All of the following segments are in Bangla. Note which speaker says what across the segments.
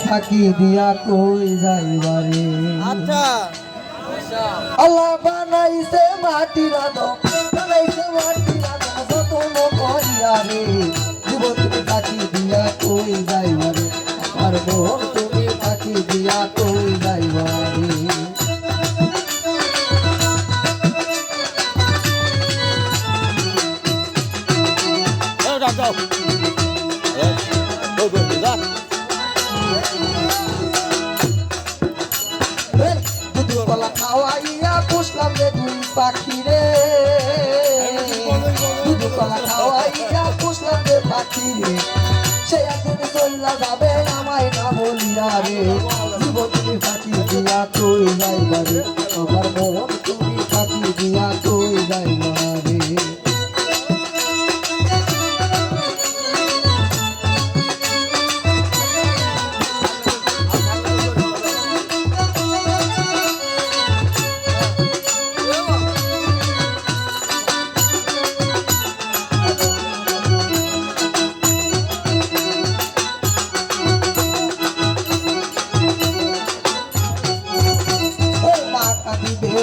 Speaker 1: ফাঁকি দিয়া কই যাইবারে।
Speaker 2: আচ্ছা
Speaker 1: আল্লাহ বানাইছে মাটির আদম, বানাইছে মাটির আদম যতন করিয়া রে। জীব তুমি ফাঁকি দিয়া কই যাইবারে, আমার মন তুমি ফাঁকি দিয়া কই যাইবারে। দুধকলা খাওয়াইয়া পুষলাম রে দুই পাখি রে, দুধকলা খাওয়াইয়া পুষলাম রে পাখি রে। সে একদিন চইলা যাবে আমায় না বলিয়া রে। জীব তুমি ফাঁকি দিয়া কই যাইবারে, আমার মন তুমি ফাঁকি দিয়া কই যাইবারে।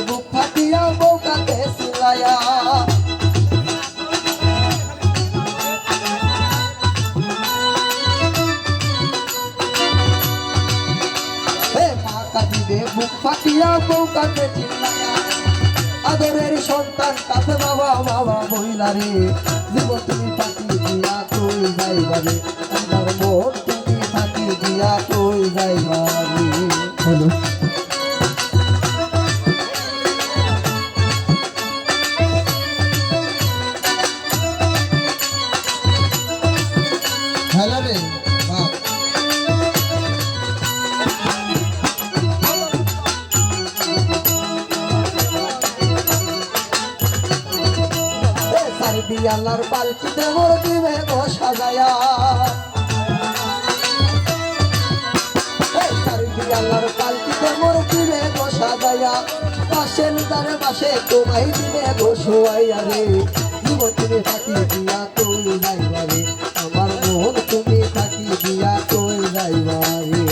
Speaker 1: বুক ফাটিয়া বউ কাঁদে সিলাইয়া, মা কাঁদিবে বুক ফাটিয়া বউ কাঁদে চিল্লাইয়া। আদরের সন্তান কাঁদে বাবা বাবা বইলা রে। জীব তুমি ফাঁকি দিয়া কই যাইবারে, আমার মন তুমি ফাঁকি দিয়া কই যাইবারে। হ্যালো হ্যালো রে বাপ। সারি বিয়ালার পালকিতে মোর দিবে গো সাজায়া, সারি বিয়ালার পালকিতে মোর দিবে গো সাজায়া। পাশের দারে পাশে তোমায় দিবে গো শোয়াইয়া রে। জীব তুমি ফাঁকি দিয়া কই যাইবারে, আমার মন তুমি ফাঁকি দিয়া কই যাইবারে।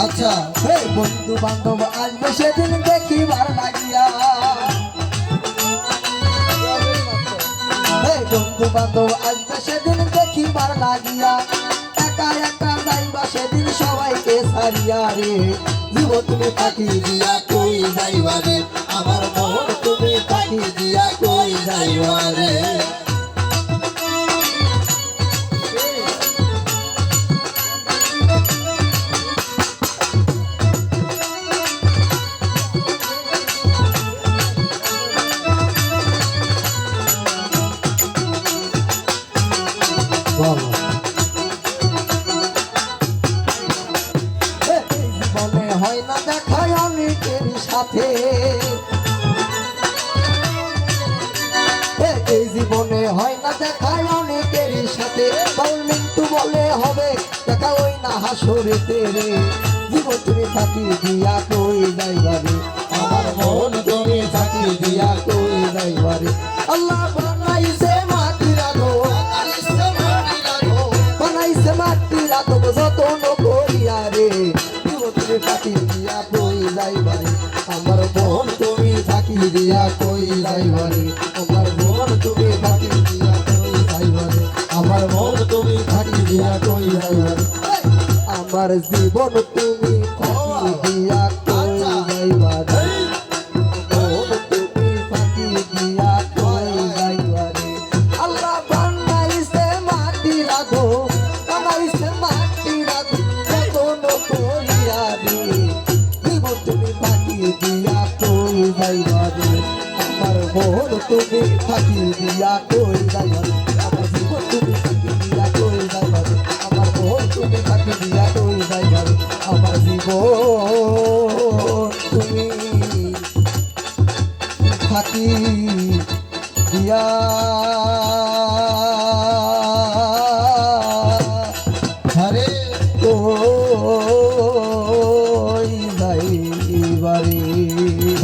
Speaker 1: আচ্ছা বন্ধু বান্ধব আসবে সেদিন দেখিবার লাগিয়া, বন্ধু বান্ধব আসবে সেদিন দেখিবার লাগিয়া। একা একা যাইবা সেদিন সবাইকে ছাড়িয়া রে। জীব তুমি ফাঁকি দিয়া কই যাইবারে, আমার মন তুমি ফাঁকি দিয়া কই যাইবারে। জীবনে হয় না দেখায় অনেকের সাথে, এই জীবনে হয় না দেখায় অনেকের সাথে। মিন্টু বলে হবে দেখা ওই না হাসরেতে রে। জীবন তুমি ফাঁকি দিয়া কই যাইবারে, আমার মন তুমি ফাঁকি দিয়া কই যাইবারে। আল্লাহ বানাইছে মাটির আদম, বানাইছে মাটির আদম যতন করিয়া রে। জীবন তুমি ফাঁকি দিয়া কই যাইবারে, আমার মন তুমি ফাঁকি দিয়া কই যাইবারে। আমার মন তুমি ফাঁকি দিয়া কই যাইবারে, আমার মন তুমি ফাঁকি দিয়া কই যাইবারে। আমার জীবন তুমি ফাঁকি দিয়া কই যাইবারে, মন তুমি ফাঁকি দিয়া কই যাইবারে। আল্লাহ বানাইছে মাটির আদম, বানাইছে মাটির আদম যতন করিয়া রে। জীবন তুমি ফাঁকি দিয়া কই যাইবারে, আমার মন তুমি ফাঁকি দিয়া কই যাইবারে। আমার জীবন তুমি ফাঁকি দিয়া কই যাইবারে, আমার মন তুমি ফাঁকি দিয়া কই যাইবারে। আমার জীবন তুমি ফাঁকি দিয়া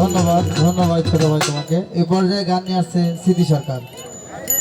Speaker 2: ধন্যবাদ ধন্যবাদ ছোট ভাই তোমাকে। এই পর্যায়ে গান নিয়ে আসছে স্মৃতি সরকার।